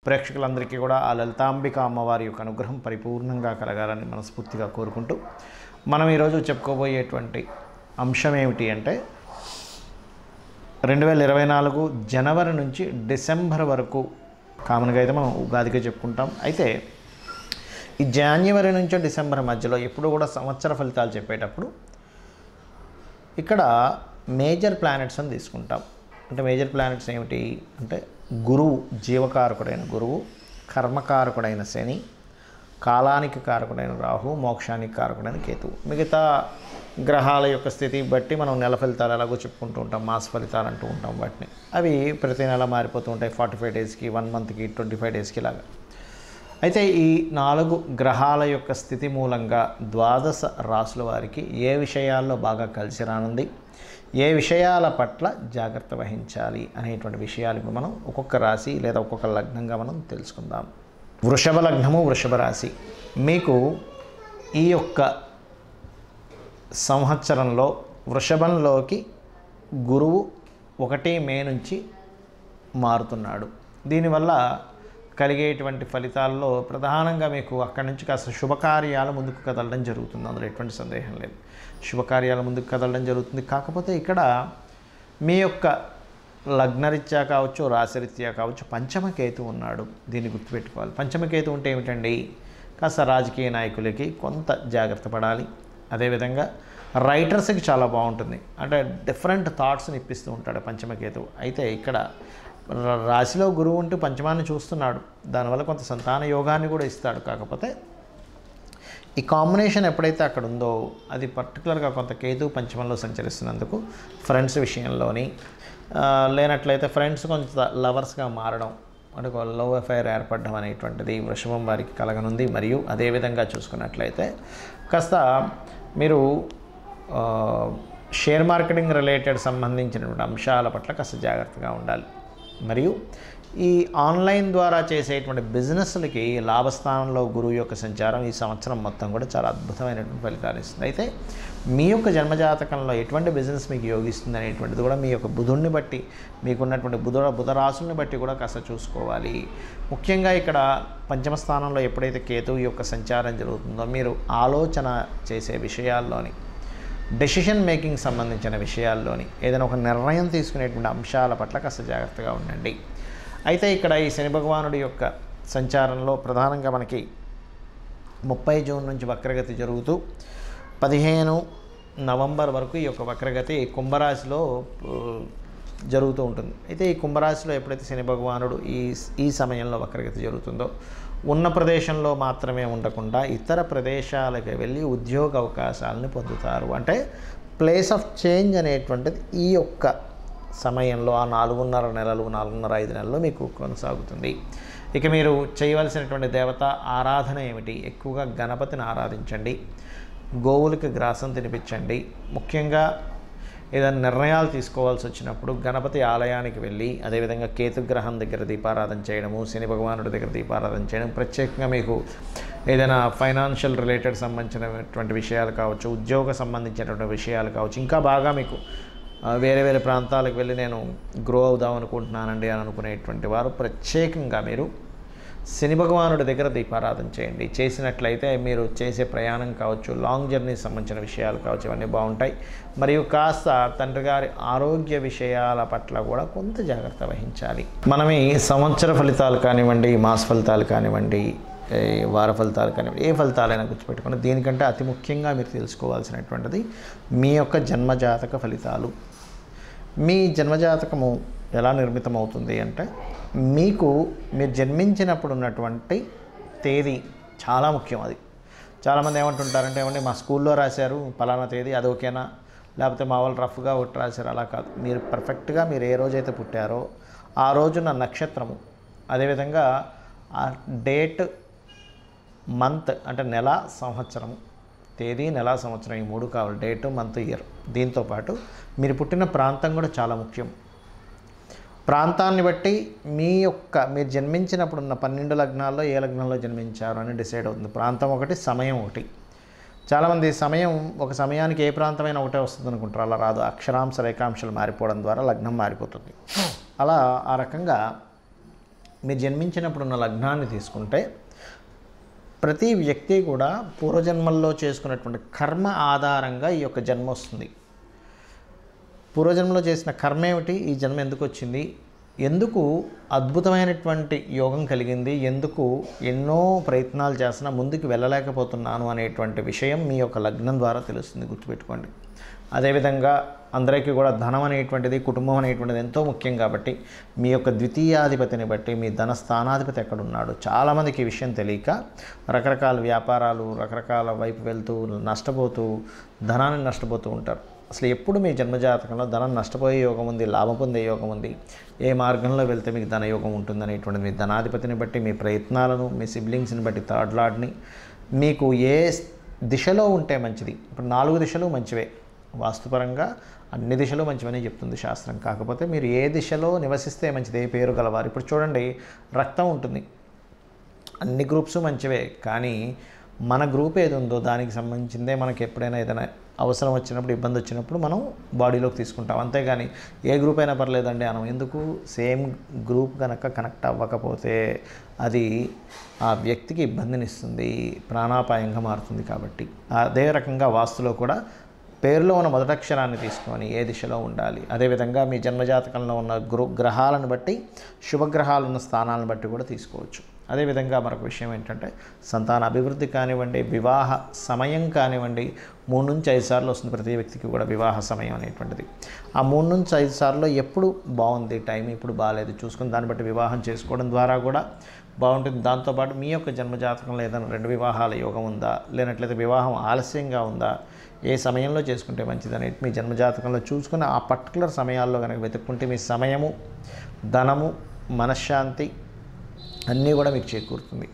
ప్రేక్షకులందరికీ కూడా ఆ లలితాంబిక అమ్మవారి యొక్క అనుగ్రహం పరిపూర్ణంగా కలగాలని మనస్ఫూర్తిగా కోరుకుంటూ మనం ఈరోజు చెప్పుకోబోయేటువంటి అంశం ఏమిటి అంటే 2024 జనవరి నుంచి డిసెంబర్ వరకు కామన్గా అయితే మనం ఉగాదిగా చెప్పుకుంటాం. అయితే ఈ జనవరి నుంచి డిసెంబర్ మధ్యలో ఎప్పుడు కూడా సంవత్సర ఫలితాలు చెప్పేటప్పుడు ఇక్కడ మేజర్ ప్లానెట్స్ అని తీసుకుంటాం. అంటే మేజర్ ప్లానెట్స్ ఏమిటి అంటే గురువు, జీవకారకుడైన గురువు, కర్మకారకుడైన శని, కాలానికి కారకుడైన రాహు, మోక్షానికి కారకుడైన కేతువు. మిగతా గ్రహాల యొక్క స్థితి బట్టి మనం నెల ఫలితాలు ఎలాగో చెప్పుకుంటూ ఉంటాం, మాస ఫలితాలు అంటూ ఉంటాం. వాటిని అవి ప్రతి నెల మారిపోతూ ఉంటాయి. 45 డేస్కి, 1 మంత్కి, 25 డేస్కి ఇలాగా. అయితే ఈ 4 గ్రహాల యొక్క స్థితి మూలంగా ద్వాదశ రాశుల వారికి ఏ విషయాల్లో బాగా కలిసి రానుంది, ఏ విషయాల పట్ల జాగ్రత్త వహించాలి అనేటువంటి విషయాలు మనం ఒక్కొక్క రాశి లేదా ఒక్కొక్క లగ్నంగా మనం తెలుసుకుందాం. వృషభ లగ్నము, వృషభ రాశి. మీకు ఈ యొక్క సంవత్సరంలో వృషభంలోకి గురువు 1 మే నుంచి మారుతున్నాడు. దీనివల్ల కలిగేటువంటి ఫలితాల్లో ప్రధానంగా మీకు అక్కడి నుంచి కాస్త శుభకార్యాలు ముందుకు కదలడం జరుగుతుంది. అందులో ఎటువంటి సందేహం లేదు, శుభకార్యాలు ముందుకు కదలడం జరుగుతుంది. కాకపోతే ఇక్కడ మీ యొక్క లగ్నరీత్యా కావచ్చు, రాశిరీత్యా కావచ్చు, పంచమకేతు ఉన్నాడు. దీన్ని గుర్తుపెట్టుకోవాలి. పంచమకేతు ఉంటే ఏమిటండి, కాస్త రాజకీయ నాయకులకి కొంత జాగ్రత్త పడాలి. అదేవిధంగా రైటర్స్కి చాలా బాగుంటుంది. అంటే డిఫరెంట్ థాట్స్ని ఇప్పిస్తూ ఉంటాడు పంచమకేతువు. అయితే ఇక్కడ రాశిలో గురువు ఉంటూ పంచమాన్ని చూస్తున్నాడు, దానివల్ల కొంత సంతాన యోగాన్ని కూడా ఇస్తాడు. కాకపోతే ఈ కాంబినేషన్ ఎప్పుడైతే అక్కడ ఉందో అది పర్టికులర్గా కొంత కేతు పంచమంలో సంచరిస్తున్నందుకు ఫ్రెండ్స్ విషయంలోని లేనట్లయితే ఫ్రెండ్స్ కొంత లవర్స్గా మారడం, అంటే లవ్ అఫైర్ ఏర్పడడం అనేటువంటిది వృషభం వారికి కలగనుంది. మరియు అదేవిధంగా చూసుకున్నట్లయితే కాస్త మీరు షేర్ మార్కెటింగ్ రిలేటెడ్ సంబంధించినటువంటి అంశాల పట్ల కాస్త జాగ్రత్తగా ఉండాలి. మరియు ఈ ఆన్లైన్ ద్వారా చేసేటువంటి బిజినెస్లకి లాభస్థానంలో గురువు యొక్క సంచారం ఈ సంవత్సరం మొత్తం కూడా చాలా అద్భుతమైనటువంటి ఫలితాలు ఇస్తుంది. అయితే మీ యొక్క జన్మజాతకంలో ఎటువంటి బిజినెస్ మీకు యోగిస్తుంది అనేటువంటిది కూడా మీ యొక్క బుధుడిని బట్టి, మీకున్నటువంటి బుధ రాశుల్ని బట్టి కూడా కాస్త చూసుకోవాలి. ముఖ్యంగా ఇక్కడ పంచమ స్థానంలో ఎప్పుడైతే కేతువు యొక్క సంచారం జరుగుతుందో మీరు ఆలోచన చేసే విషయాల్లోని, డెసిషన్ మేకింగ్ సంబంధించిన విషయాల్లోని, ఏదైనా ఒక నిర్ణయం తీసుకునేటువంటి అంశాల పట్ల కాస్త జాగ్రత్తగా ఉండండి. అయితే ఇక్కడ ఈ శని భగవానుడి యొక్క సంచారంలో ప్రధానంగా మనకి 30 జూన్ నుంచి వక్రగతి జరుగుతూ 15 నవంబర్ వరకు ఈ యొక్క వక్రగతి కుంభరాశిలో జరుగుతూ ఉంటుంది. అయితే ఈ కుంభరాశిలో ఎప్పుడైతే శని భగవానుడు ఈ సమయంలో వక్రగతి జరుగుతుందో ఉన్న ప్రదేశంలో మాత్రమే ఉండకుండా ఇతర ప్రదేశాలకు వెళ్ళి ఉద్యోగ అవకాశాలను పొందుతారు. అంటే ప్లేస్ ఆఫ్ చేంజ్ అనేటువంటిది ఈ యొక్క సమయంలో ఆ 4.5 నెలలు, 4.5 నెలలు మీకు కొనసాగుతుంది. ఇక మీరు చేయవలసినటువంటి దేవత ఆరాధన ఏమిటి? ఎక్కువగా గణపతిని ఆరాధించండి, గోవులకి గ్రాసం తినిపించండి. ముఖ్యంగా ఏదైనా నిర్ణయాలు తీసుకోవాల్సి వచ్చినప్పుడు గణపతి ఆలయానికి వెళ్ళి, అదేవిధంగా కేతుగ్రహం దగ్గర దీపారాధన చేయడము, శని భగవానుడి దగ్గర దీపారాధన చేయడం, ప్రత్యేకంగా మీకు ఏదైనా ఫైనాన్షియల్ రిలేటెడ్ సంబంధించినటువంటి విషయాలు కావచ్చు, ఉద్యోగ సంబంధించినటువంటి విషయాలు కావచ్చు, ఇంకా బాగా మీకు వేరే వేరే ప్రాంతాలకు వెళ్ళి నేను గ్రో అవుదాం అనుకుంటున్నానండి అని అనుకునేటువంటి వారు ప్రత్యేకంగా మీరు శని భగవానుడి దగ్గర దీపారాధన చేయండి. చేసినట్లయితే మీరు చేసే ప్రయాణం కావచ్చు, లాంగ్ జర్నీ సంబంధించిన విషయాలు కావచ్చు, ఇవన్నీ బాగుంటాయి. మరియు కాస్త తండ్రి గారి ఆరోగ్య విషయాల పట్ల కూడా కొంత జాగ్రత్త వహించాలి. మనం ఈ సంవత్సర ఫలితాలు కానివ్వండి, మాస ఫలితాలు కానివ్వండి, వార ఫలితాలు కానివ్వండి, ఏ ఫలితాలైనా గుర్తుపెట్టుకోండి. దీనికంటే అతి ముఖ్యంగా మీరు తెలుసుకోవాల్సినటువంటిది మీ యొక్క జన్మజాతక ఫలితాలు. మీ జన్మజాతకము ఎలా నిర్మితమవుతుంది అంటే మీరు జన్మించినప్పుడు ఉన్నటువంటి తేదీ చాలా ముఖ్యం. అది చాలామంది ఏమంటుంటారంటే, ఏమంటే మా స్కూల్లో రాశారు పలానా తేదీ, అది ఓకేనా, లేకపోతే మా వాళ్ళు రఫ్గా ఒకటి రాశారు. అలా కాదు, మీరు పర్ఫెక్ట్గా మీరు ఏ రోజైతే పుట్టారో ఆ రోజున నక్షత్రము, అదేవిధంగా ఆ డేట్, మంత్ అంటే నెల, సంవత్సరము, తేదీ, నెల, సంవత్సరం, ఈ 3 కావాలి. Date, month, year. దీంతోపాటు మీరు పుట్టిన ప్రాంతం కూడా చాలా ముఖ్యం. ప్రాంతాన్ని బట్టి మీరు జన్మించినప్పుడు ఉన్న 12 లగ్నాల్లో ఏ లగ్నంలో జన్మించారు అని డిసైడ్ అవుతుంది. ప్రాంతం ఒకటి, సమయం ఒకటి. చాలామంది ఒక సమయానికి ఏ ప్రాంతమైనా ఒకటే వస్తుంది అనుకుంటారు. అలా రాదు. అక్షరాంశ రేఖాంశాలు మారిపోవడం ద్వారా లగ్నం మారిపోతుంది. అలా ఆ రకంగా మీరు జన్మించినప్పుడు ఉన్న లగ్నాన్ని తీసుకుంటే ప్రతి వ్యక్తి కూడా పూర్వజన్మల్లో చేసుకున్నటువంటి కర్మ ఆధారంగా ఈ యొక్క జన్మ వస్తుంది. పూర్వజన్మలో చేసిన కర్మ ఏమిటి, ఈ జన్మ ఎందుకు వచ్చింది, ఎందుకు అద్భుతమైనటువంటి యోగం కలిగింది, ఎందుకు ఎన్నో ప్రయత్నాలు చేసినా ముందుకు వెళ్ళలేకపోతున్నాను అనేటువంటి విషయం మీ యొక్క లగ్నం ద్వారా తెలుస్తుంది, గుర్తుపెట్టుకోండి. అదేవిధంగా అందరికీ కూడా ధనం అనేటువంటిది, కుటుంబం అనేటువంటిది ఎంతో ముఖ్యం కాబట్టి మీ యొక్క ద్వితీయాధిపతిని బట్టి మీ ధన స్థానాధిపతి ఎక్కడున్నాడు. చాలామందికి ఈ విషయం తెలియక రకరకాల వ్యాపారాలు రకరకాల వైపు వెళ్తూ నష్టపోతూ ధనాన్ని నష్టపోతూ ఉంటారు. అసలు ఎప్పుడు మీ జన్మజాతకంలో ధనం నష్టపోయే యోగం ఉంది, లాభం పొందే యోగం ఉంది, ఏ మార్గంలో వెళ్తే మీకు ధనయోగం ఉంటుంది అనేటువంటిది మీ ధనాధిపతిని బట్టి, మీ ప్రయత్నాలను, మీ సిబ్లింగ్స్ని బట్టి, థర్డ్ లార్డ్ని, మీకు ఏ దిశలో ఉంటే మంచిది. ఇప్పుడు 4 దిశలు మంచివే, వాస్తుపరంగా అన్ని దిశలు మంచివని చెప్తుంది శాస్త్రం. కాకపోతే మీరు ఏ దిశలో నివసిస్తే మంచిది, ఏ పేరు గలవారు. ఇప్పుడు చూడండి, రక్తం ఉంటుంది, అన్ని గ్రూప్స్ మంచివే, కానీ మన గ్రూప్ ఏది ఉందో దానికి సంబంధించిందే మనకి ఎప్పుడైనా ఏదైనా అవసరం వచ్చినప్పుడు, ఇబ్బంది వచ్చినప్పుడు మనం బాడీలోకి తీసుకుంటాం. అంతేగాని ఏ గ్రూప్ అయినా పర్లేదండి మనం ఎందుకు, సేమ్ గ్రూప్ కనుక కనెక్ట్ అవ్వకపోతే అది ఆ వ్యక్తికి ఇబ్బందినిస్తుంది, ప్రాణాపాయంగా మారుతుంది. కాబట్టి అదే రకంగా వాస్తులో కూడా పేరులో ఉన్న మొదటి అక్షరాన్ని తీసుకొని ఏ దిశలో ఉండాలి. అదేవిధంగా మీ జన్మజాతకంలో ఉన్న గ్రహాలను బట్టి, శుభగ్రహాలు ఉన్న స్థానాలను బట్టి కూడా తీసుకోవచ్చు. అదేవిధంగా మరొక విషయం ఏంటంటే సంతాన అభివృద్ధి కానివ్వండి, వివాహ సమయం కానివ్వండి, 3 నుంచి 5 సార్లు వస్తుంది ప్రతి వ్యక్తికి కూడా వివాహ సమయం అనేటువంటిది. ఆ 3 నుంచి 5 సార్లు ఎప్పుడు బాగుంది టైం, ఇప్పుడు బాగాలేదు చూసుకుని దాన్ని బట్టి వివాహం చేసుకోవడం ద్వారా కూడా బాగుంటుంది. దాంతోపాటు మీ యొక్క జన్మజాతకంలో ఏదైనా 2 వివాహాల యోగం ఉందా, లేనట్లయితే వివాహం ఆలస్యంగా ఉందా, ఏ సమయంలో చేసుకుంటే మంచిది అనేది మీ జన్మజాతకంలో చూసుకుని ఆ పర్టికులర్ సమయాల్లో కనుక వెతుక్కుంటే మీ సమయము, ధనము, మనశ్శాంతి అన్నీ కూడా మీకు చేకూరుతుంది.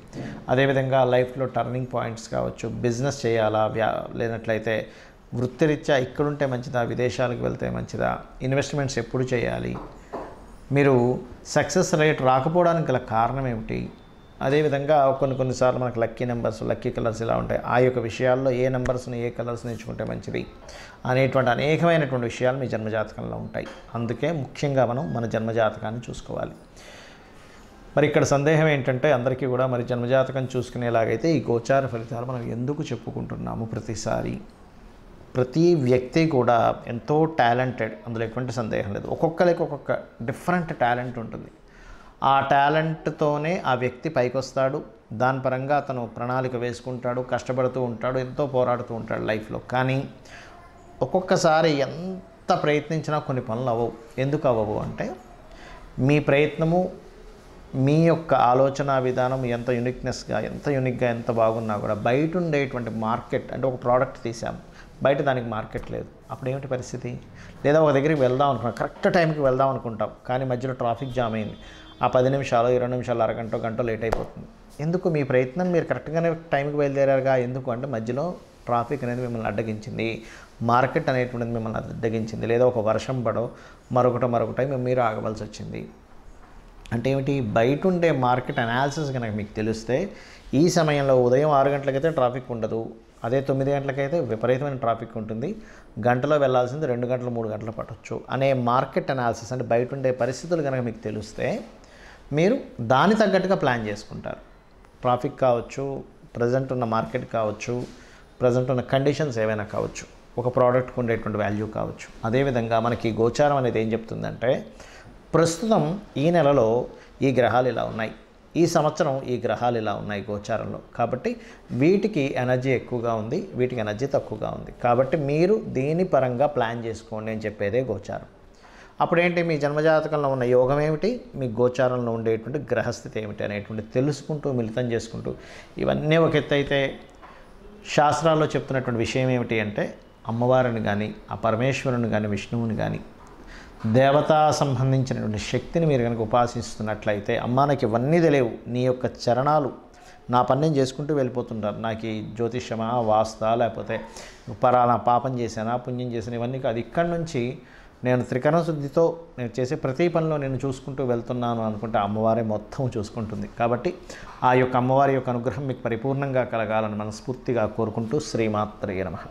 అదేవిధంగా లైఫ్లో టర్నింగ్ పాయింట్స్ కావచ్చు, బిజినెస్ చేయాలా, లేనట్లయితే వృత్తిరీత్యా ఇక్కడుంటే మంచిదా, విదేశాలకు వెళ్తే మంచిదా, ఇన్వెస్ట్మెంట్స్ ఎప్పుడు చేయాలి, మీరు సక్సెస్ రేట్ రాకపోవడానికి గల కారణం ఏమిటి. అదేవిధంగా కొన్నిసార్లు మనకు లక్కీ నెంబర్స్, లక్కీ కలర్స్ ఇలా ఉంటాయి. ఆ యొక్క విషయాల్లో ఏ నెంబర్స్ని, ఏ కలర్స్ని ఎంచుకుంటే మంచిది అనేటువంటి అనేకమైనటువంటి విషయాలు మీ జన్మజాతకంలో ఉంటాయి. అందుకే ముఖ్యంగా మనం మన జన్మజాతకాన్ని చూసుకోవాలి. మరి ఇక్కడ సందేహం ఏంటంటే అందరికీ కూడా మరి జన్మజాతకం చూసుకునేలాగైతే ఈ గోచార ఫలితాలు మనం ఎందుకు చెప్పుకుంటున్నాము ప్రతిసారి. ప్రతి వ్యక్తి కూడా ఎంతో టాలెంటెడ్, అందులో ఎటువంటి సందేహం లేదు. ఒక్కొక్కరికి ఒక్కొక్క డిఫరెంట్ టాలెంట్ ఉంటుంది. ఆ టాలెంట్తోనే ఆ వ్యక్తి పైకి వస్తాడు. దాని పరంగా అతను ప్రణాళిక వేసుకుంటాడు, కష్టపడుతూ ఉంటాడు, ఎంతో పోరాడుతూ ఉంటాడు లైఫ్లో. కానీ ఒక్కొక్కసారి ఎంత ప్రయత్నించినా కొన్ని పనులు అవ్వవు. ఎందుకు అవ్వవు అంటే మీ ప్రయత్నము, మీ యొక్క ఆలోచన విధానం ఎంత యూనిక్గా ఎంత బాగున్నా కూడా బయట ఉండేటువంటి మార్కెట్, అంటే ఒక ప్రోడక్ట్ తీసాము, బయట దానికి మార్కెట్ లేదు, అప్పుడు ఏమిటి పరిస్థితి. లేదా ఒక దగ్గరికి వెళ్దాం అనుకున్నాం, కరెక్ట్ టైంకి వెళ్దాం అనుకుంటాం, కానీ మధ్యలో ట్రాఫిక్ జామ్ అయింది, ఆ 10 నిమిషాలు 20 నిమిషాలు గంట లేట్ అయిపోతుంది. ఎందుకు, మీ ప్రయత్నం మీరు కరెక్ట్గానే టైంకి బయలుదేరారుగా, ఎందుకు అంటే మధ్యలో ట్రాఫిక్ అనేది మిమ్మల్ని అడ్డగించింది, మార్కెట్ అనేటువంటిది మిమ్మల్ని అడ్డగించింది, లేదా ఒక వర్షం పడో మరొకటో మీరు ఆగవలసి వచ్చింది. అంటే ఏమిటి, బయట ఉండే మార్కెట్ అనాలిసిస్ కనుక మీకు తెలిస్తే ఈ సమయంలో ఉదయం 6 గంటలకైతే ట్రాఫిక్ ఉండదు, అదే 9 గంటలకైతే విపరీతమైన ట్రాఫిక్ ఉంటుంది, గంటలో వెళ్ళాల్సింది 2 గంటలు 3 గంటలు పట్టవచ్చు అనే మార్కెట్ అనాలిసిస్, అంటే బయట ఉండే పరిస్థితులు కనుక మీకు తెలిస్తే మీరు దాని తగ్గట్టుగా ప్లాన్ చేసుకుంటారు. ట్రాఫిక్ కావచ్చు, ప్రజెంట్ ఉన్న మార్కెట్ కావచ్చు, ప్రజెంట్ ఉన్న కండిషన్స్ ఏవైనా కావచ్చు, ఒక ప్రోడక్ట్కి ఉండేటువంటి వాల్యూ కావచ్చు. అదేవిధంగా మనకి గోచారం అనేది ఏం చెప్తుందంటే ప్రస్తుతం ఈ నెలలో ఈ గ్రహాలు ఇలా ఉన్నాయి, ఈ సంవత్సరం ఈ గ్రహాలు ఇలా ఉన్నాయి గోచారంలో, కాబట్టి వీటికి ఎనర్జీ ఎక్కువగా ఉంది, వీటికి ఎనర్జీ తక్కువగా ఉంది, కాబట్టి మీరు దీని పరంగా ప్లాన్ చేసుకోండి అని చెప్పేదే గోచారం. అప్పుడేంటి, మీ జన్మజాతకంలో ఉన్న యోగం ఏమిటి, మీ గోచారంలో ఉండేటువంటి గ్రహస్థితి ఏమిటి అనేటువంటి తెలుసుకుంటూ మిళితం చేసుకుంటూ, ఇవన్నీ ఒక ఎత్తు అయితే శాస్త్రాల్లో చెప్తున్నటువంటి విషయం ఏమిటి అంటే అమ్మవారిని కానీ, ఆ పరమేశ్వరుని కానీ, విష్ణువుని కానీ, దేవతా సంబంధించినటువంటి శక్తిని మీరు కనుక ఉపాసిస్తున్నట్లయితే, అమ్మా నాకు ఇవన్నీ తెలియవు, నీ యొక్క చరణాలు, నా పని నేను చేసుకుంటూ వెళ్ళిపోతుంటారు, నాకు ఈ జ్యోతిష్యమా, వాస్తా, లేకపోతే పరానా పాపం చేశానా, పుణ్యం చేశాను, ఇవన్నీ కాదు, ఇక్కడి నుంచి నేను త్రికరణ శుద్ధితో నేను చేసే ప్రతి పనిలో నేను చూసుకుంటూ వెళ్తున్నాను అనుకుంటే అమ్మవారే మొత్తం చూసుకుంటుంది. కాబట్టి ఆ యొక్క అమ్మవారి యొక్క అనుగ్రహం మీకు పరిపూర్ణంగా కలగాలని మనస్ఫూర్తిగా కోరుకుంటూ శ్రీమాత్రే నమః.